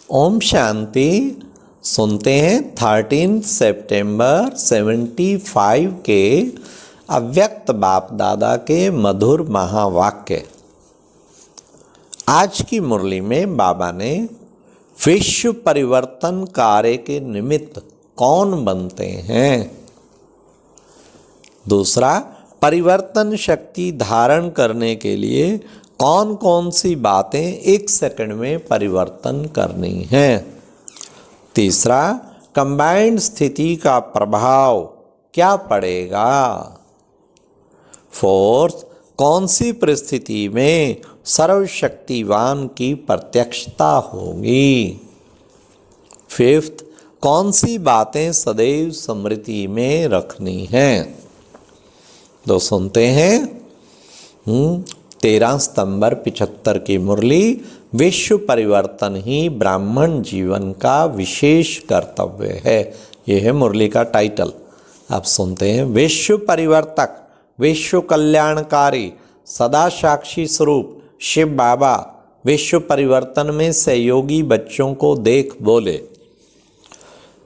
ओम शांति। सुनते हैं 13 सितंबर 75 के अव्यक्त बाप दादा के मधुर महावाक्य। आज की मुरली में बाबा ने विश्व परिवर्तन कार्य के निमित्त कौन बनते हैं, दूसरा परिवर्तन शक्ति धारण करने के लिए कौन कौन सी बातें एक सेकंड में परिवर्तन करनी है, तीसरा कंबाइंड स्थिति का प्रभाव क्या पड़ेगा, फोर्थ कौन सी परिस्थिति में सर्वशक्तिवान की प्रत्यक्षता होगी, फिफ्थ कौन सी बातें सदैव स्मृति में रखनी हैं। तो सुनते हैं 13 सितंबर 75 की मुरली। विश्व परिवर्तन ही ब्राह्मण जीवन का विशेष कर्तव्य है। यह है मुरली का टाइटल। आप सुनते हैं। विश्व परिवर्तक, विश्व कल्याणकारी, सदा साक्षी स्वरूप शिव बाबा विश्व परिवर्तन में सहयोगी बच्चों को देख बोले,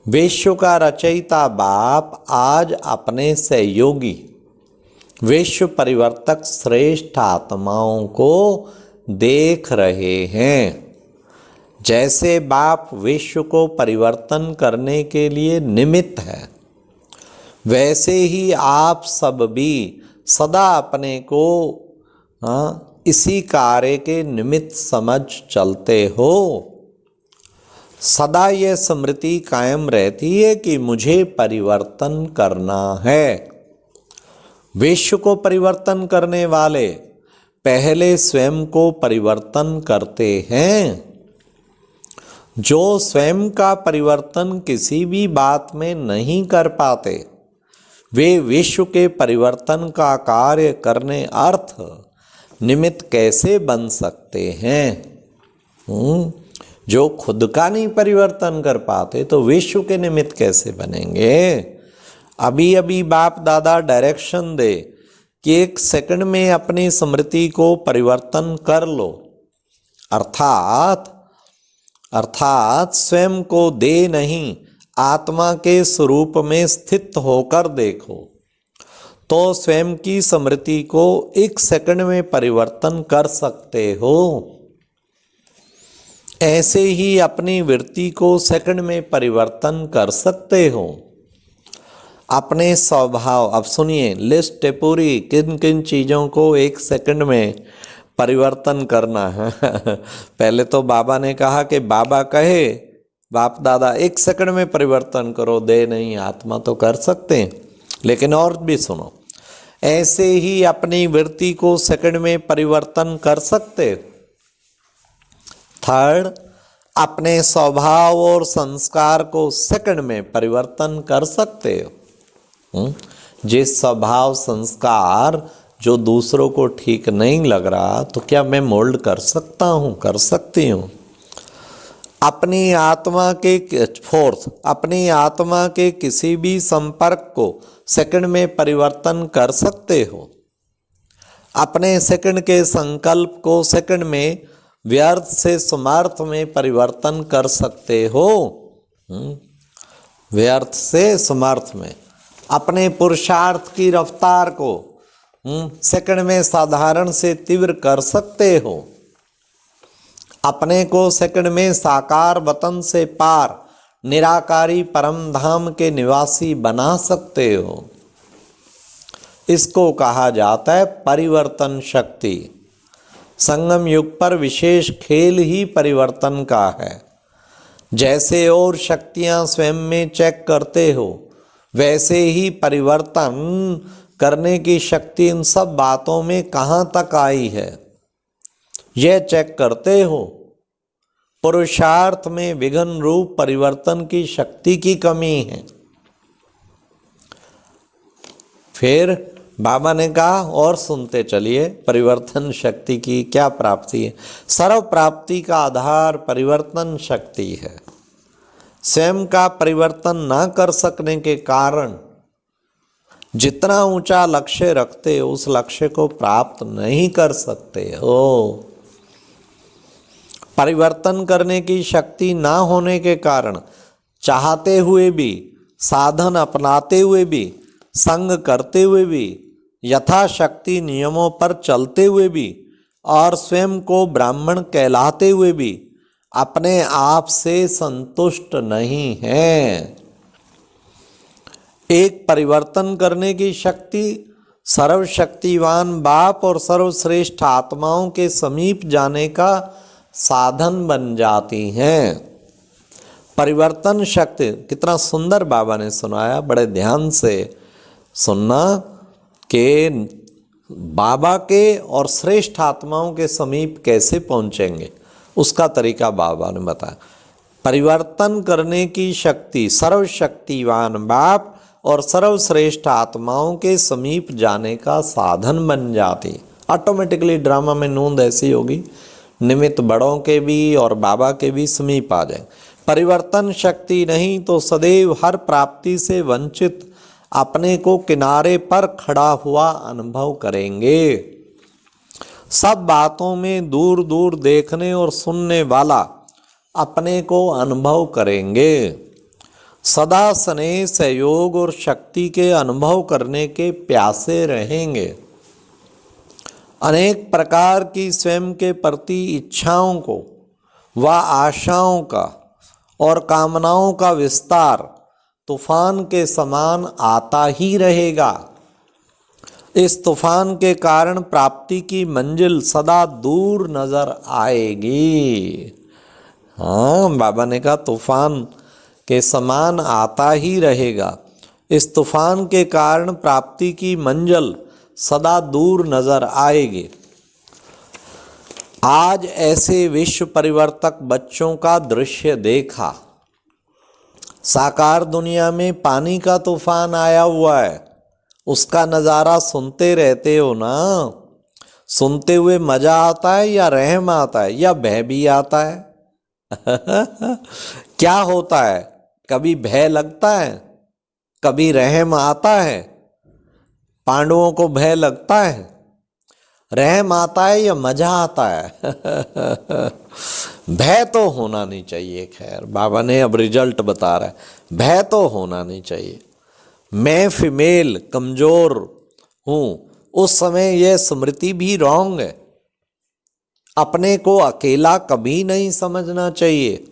विश्व का रचयिता बाप आज अपने सहयोगी विश्व परिवर्तक श्रेष्ठ आत्माओं को देख रहे हैं। जैसे बाप विश्व को परिवर्तन करने के लिए निमित्त है, वैसे ही आप सब भी सदा अपने को इसी कार्य के निमित्त समझ चलते हो। सदा यह स्मृति कायम रहती है कि मुझे परिवर्तन करना है। विश्व को परिवर्तन करने वाले पहले स्वयं को परिवर्तन करते हैं। जो स्वयं का परिवर्तन किसी भी बात में नहीं कर पाते, वे विश्व के परिवर्तन का कार्य करने अर्थ निमित्त कैसे बन सकते हैं। जो खुद का नहीं परिवर्तन कर पाते तो विश्व के निमित्त कैसे बनेंगे। अभी अभी बाप दादा डायरेक्शन दे कि एक सेकंड में अपनी स्मृति को परिवर्तन कर लो, अर्थात स्वयं को दे नहीं आत्मा के स्वरूप में स्थित होकर देखो, तो स्वयं की स्मृति को एक सेकंड में परिवर्तन कर सकते हो। ऐसे ही अपनी वृत्ति को सेकंड में परिवर्तन कर सकते हो। अपने स्वभाव, अब सुनिए लिस्ट है पूरी, किन किन चीज़ों को एक सेकंड में परिवर्तन करना है। पहले तो बाबा ने कहा कि बाबा कहे बाप दादा एक सेकंड में परिवर्तन करो, दे नहीं आत्मा तो कर सकते हैं, लेकिन और भी सुनो। ऐसे ही अपनी वृत्ति को सेकंड में परिवर्तन कर सकते। थर्ड, अपने स्वभाव और संस्कार को सेकंड में परिवर्तन कर सकते हो। जिस स्वभाव संस्कार जो दूसरों को ठीक नहीं लग रहा, तो क्या मैं मोल्ड कर सकता हूँ, कर सकती हूँ। अपनी आत्मा के फोर्थ, अपनी आत्मा के किसी भी संपर्क को सेकंड में परिवर्तन कर सकते हो। अपने सेकंड के संकल्प को सेकंड में व्यर्थ से समर्थ में परिवर्तन कर सकते हो। व्यर्थ से समर्थ में अपने पुरुषार्थ की रफ्तार को सेकंड में साधारण से तीव्र कर सकते हो। अपने को सेकंड में साकार वतन से पार निराकारी परम धाम के निवासी बना सकते हो। इसको कहा जाता है परिवर्तन शक्ति। संगम युग पर विशेष खेल ही परिवर्तन का है। जैसे और शक्तियां स्वयं में चेक करते हो, वैसे ही परिवर्तन करने की शक्ति इन सब बातों में कहाँ तक आई है, यह चेक करते हो। पुरुषार्थ में विघ्न रूप परिवर्तन की शक्ति की कमी है। फिर बाबा ने कहा और सुनते चलिए, परिवर्तन शक्ति की क्या प्राप्ति है। सर्व प्राप्ति का आधार परिवर्तन शक्ति है। स्वयं का परिवर्तन ना कर सकने के कारण जितना ऊंचा लक्ष्य रखते हो उस लक्ष्य को प्राप्त नहीं कर सकते हो। परिवर्तन करने की शक्ति ना होने के कारण चाहते हुए भी, साधन अपनाते हुए भी, संग करते हुए भी, यथाशक्ति नियमों पर चलते हुए भी और स्वयं को ब्राह्मण कहलाते हुए भी अपने आप से संतुष्ट नहीं हैं। एक परिवर्तन करने की शक्ति सर्वशक्तिवान बाप और सर्वश्रेष्ठ आत्माओं के समीप जाने का साधन बन जाती हैं। परिवर्तन शक्ति, कितना सुंदर बाबा ने सुनाया, बड़े ध्यान से सुनना कि बाबा के और श्रेष्ठ आत्माओं के समीप कैसे पहुंचेंगे, उसका तरीका बाबा ने बताया। परिवर्तन करने की शक्ति सर्वशक्तिवान बाप और सर्वश्रेष्ठ आत्माओं के समीप जाने का साधन बन जाती। ऑटोमेटिकली ड्रामा में नूंद ऐसी होगी, निमित्त बड़ों के भी और बाबा के भी समीप आ जाए। परिवर्तन शक्ति नहीं तो सदैव हर प्राप्ति से वंचित अपने को किनारे पर खड़ा हुआ अनुभव करेंगे। सब बातों में दूर दूर देखने और सुनने वाला अपने को अनुभव करेंगे। सदा स्नेह, सहयोग और शक्ति के अनुभव करने के प्यासे रहेंगे। अनेक प्रकार की स्वयं के प्रति इच्छाओं को व आशाओं का और कामनाओं का विस्तार तूफान के समान आता ही रहेगा। इस तूफान के कारण प्राप्ति की मंजिल सदा दूर नजर आएगी। हाँ, बाबा ने कहा तूफान के समान आता ही रहेगा। इस तूफान के कारण प्राप्ति की मंजिल सदा दूर नजर आएगी। आज ऐसे विश्व परिवर्तक बच्चों का दृश्य देखा। साकार दुनिया में पानी का तूफान आया हुआ है, उसका नज़ारा सुनते रहते हो ना। सुनते हुए मजा आता है या रहम आता है या भय भी आता है? क्या होता है? कभी भय लगता है, कभी रहम आता है। पांडवों को भय लगता है, रहम आता है या मजा आता है? भय तो होना नहीं चाहिए। खैर, बाबा ने अब रिजल्ट बता रहा है, भय तो होना नहीं चाहिए। मैं फीमेल कमजोर हूँ, उस समय यह स्मृति भी रॉन्ग है। अपने को अकेला कभी नहीं समझना चाहिए।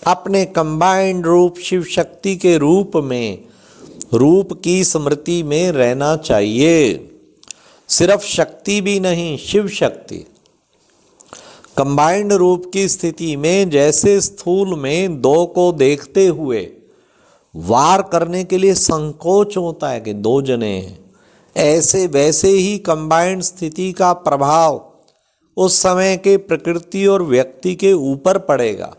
अपने कंबाइंड रूप शिव शक्ति के रूप में, रूप की स्मृति में रहना चाहिए। सिर्फ शक्ति भी नहीं, शिव शक्ति। कंबाइंड रूप की स्थिति में जैसे स्थूल में दो को देखते हुए वार करने के लिए संकोच होता है कि दो जने हैं, ऐसे वैसे ही कंबाइंड स्थिति का प्रभाव उस समय के प्रकृति और व्यक्ति के ऊपर पड़ेगा।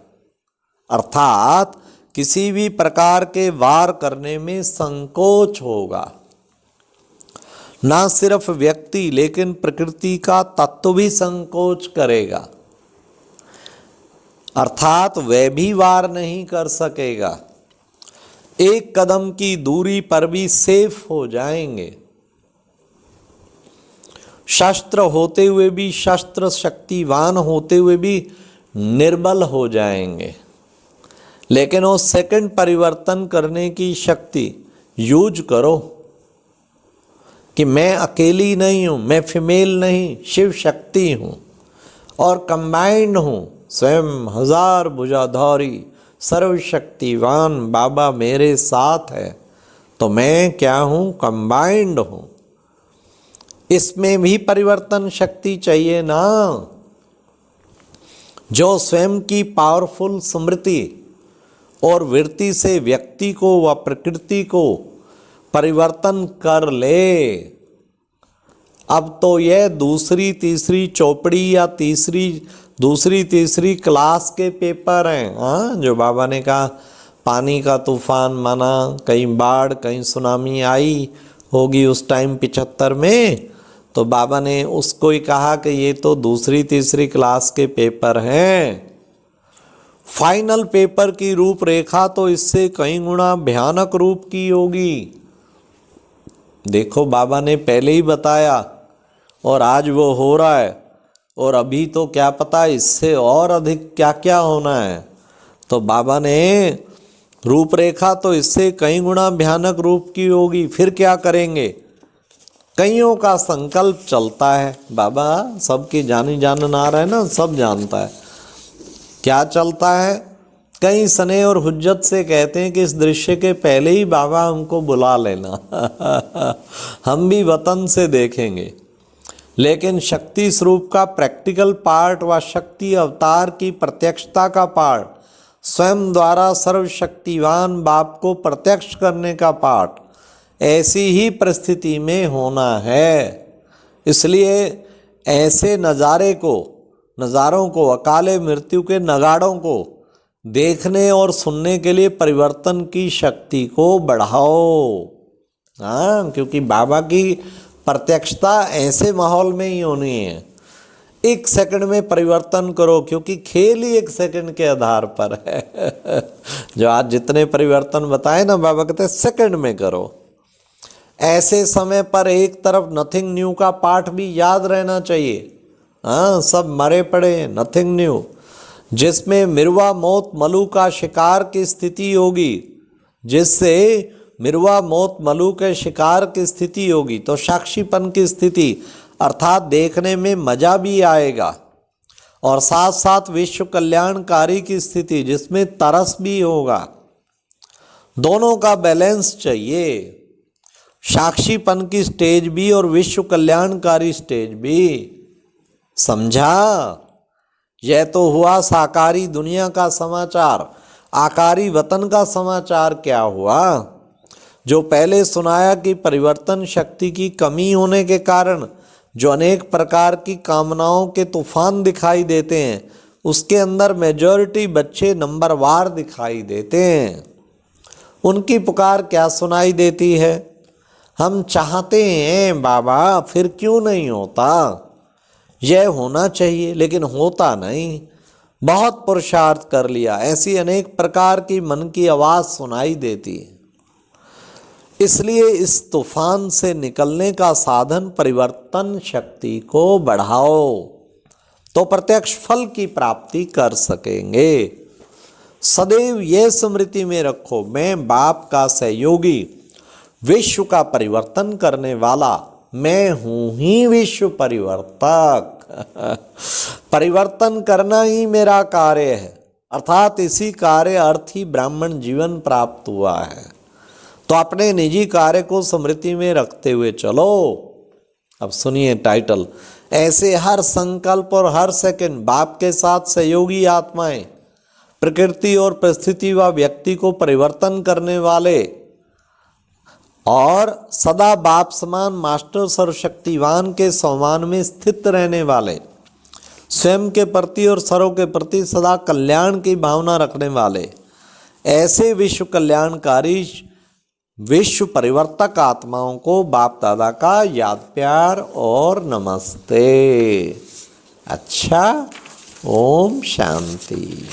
अर्थात किसी भी प्रकार के वार करने में संकोच होगा। ना सिर्फ व्यक्ति लेकिन प्रकृति का तत्व भी संकोच करेगा, अर्थात वह भी वार नहीं कर सकेगा। एक कदम की दूरी पर भी सेफ हो जाएंगे। शस्त्र होते हुए भी, शस्त्र शक्तिवान होते हुए भी निर्बल हो जाएंगे। लेकिन वो सेकंड परिवर्तन करने की शक्ति यूज करो कि मैं अकेली नहीं हूँ, मैं फीमेल नहीं, शिव शक्ति हूँ और कंबाइंड हूँ। स्वयं हजार भुजाधारी सर्वशक्तिवान बाबा मेरे साथ है, तो मैं क्या हूँ? कंबाइंड हूँ। इसमें भी परिवर्तन शक्ति चाहिए ना, जो स्वयं की पावरफुल स्मृति और वृत्ति से व्यक्ति को व प्रकृति को परिवर्तन कर ले। अब तो यह दूसरी तीसरी चौपड़ी या दूसरी तीसरी क्लास के पेपर हैं। हाँ, जो बाबा ने कहा पानी का तूफान माना, कहीं बाढ़ कहीं सुनामी आई होगी उस टाइम 75 में, तो बाबा ने उसको ही कहा कि ये तो दूसरी तीसरी क्लास के पेपर हैं। फाइनल पेपर की रूपरेखा तो इससे कई गुना भयानक रूप की होगी। देखो, बाबा ने पहले ही बताया और आज वो हो रहा है। और अभी तो क्या पता इससे और अधिक क्या क्या होना है। तो बाबा ने रूपरेखा तो इससे कई गुना भयानक रूप की होगी, फिर क्या करेंगे। कईयों का संकल्प चलता है, बाबा सबकी जानी जाननार है ना, सब जानता है क्या चलता है। कई सने और हुज्जत से कहते हैं कि इस दृश्य के पहले ही बाबा हमको बुला लेना हम भी वतन से देखेंगे। लेकिन शक्ति स्वरूप का प्रैक्टिकल पार्ट व शक्ति अवतार की प्रत्यक्षता का पार्ट, स्वयं द्वारा सर्वशक्तिवान बाप को प्रत्यक्ष करने का पार्ट ऐसी ही परिस्थिति में होना है। इसलिए ऐसे नज़ारों को अकाले मृत्यु के नगाड़ों को देखने और सुनने के लिए परिवर्तन की शक्ति को बढ़ाओ। हाँ, क्योंकि बाबा की प्रत्यक्षता ऐसे माहौल में ही होनी है। 1 सेकंड में परिवर्तन करो, क्योंकि खेल ही 1 सेकंड के आधार पर है जो आज जितने परिवर्तन बताए ना, बाबा कहते हैं सेकंड में करो। ऐसे समय पर एक तरफ नथिंग न्यू का पाठ भी याद रहना चाहिए। हाँ, सब मरे पड़े हैं, नथिंग न्यू, जिसमें मिर्वा मौत मलू का शिकार की स्थिति होगी। जिससे मिर्वा मौत मलू के शिकार की स्थिति होगी तो साक्षीपन की स्थिति अर्थात देखने में मजा भी आएगा, और साथ साथ विश्व कल्याणकारी की स्थिति जिसमें तरस भी होगा। दोनों का बैलेंस चाहिए, साक्षीपन की स्टेज भी और विश्व कल्याणकारी स्टेज भी। समझा? यह तो हुआ साकारी दुनिया का समाचार। आकारी वतन का समाचार क्या हुआ? जो पहले सुनाया कि परिवर्तन शक्ति की कमी होने के कारण जो अनेक प्रकार की कामनाओं के तूफान दिखाई देते हैं, उसके अंदर मेजॉरिटी बच्चे नंबरवार दिखाई देते हैं। उनकी पुकार क्या सुनाई देती है? हम चाहते हैं बाबा, फिर क्यों नहीं होता? यह होना चाहिए लेकिन होता नहीं। बहुत पुरुषार्थ कर लिया, ऐसी अनेक प्रकार की मन की आवाज़ सुनाई देती है। इसलिए इस तूफान से निकलने का साधन परिवर्तन शक्ति को बढ़ाओ, तो प्रत्यक्ष फल की प्राप्ति कर सकेंगे। सदैव यह स्मृति में रखो, मैं बाप का सहयोगी, विश्व का परिवर्तन करने वाला मैं हूं ही विश्व परिवर्तक परिवर्तन करना ही मेरा कार्य है, अर्थात इसी कार्य अर्थ ही ब्राह्मण जीवन प्राप्त हुआ है। तो अपने निजी कार्य को स्मृति में रखते हुए चलो। अब सुनिए टाइटल। ऐसे हर संकल्प और हर सेकंड बाप के साथ सहयोगी आत्माएं, प्रकृति और परिस्थिति व व्यक्ति को परिवर्तन करने वाले और सदा बाप समान मास्टर सर्वशक्तिवान के सम्मान में स्थित रहने वाले, स्वयं के प्रति और सर्व के प्रति सदा कल्याण की भावना रखने वाले, ऐसे विश्व कल्याणकारी विश्व परिवर्तक आत्माओं को बाप दादा का याद प्यार और नमस्ते। अच्छा, ओम शांति।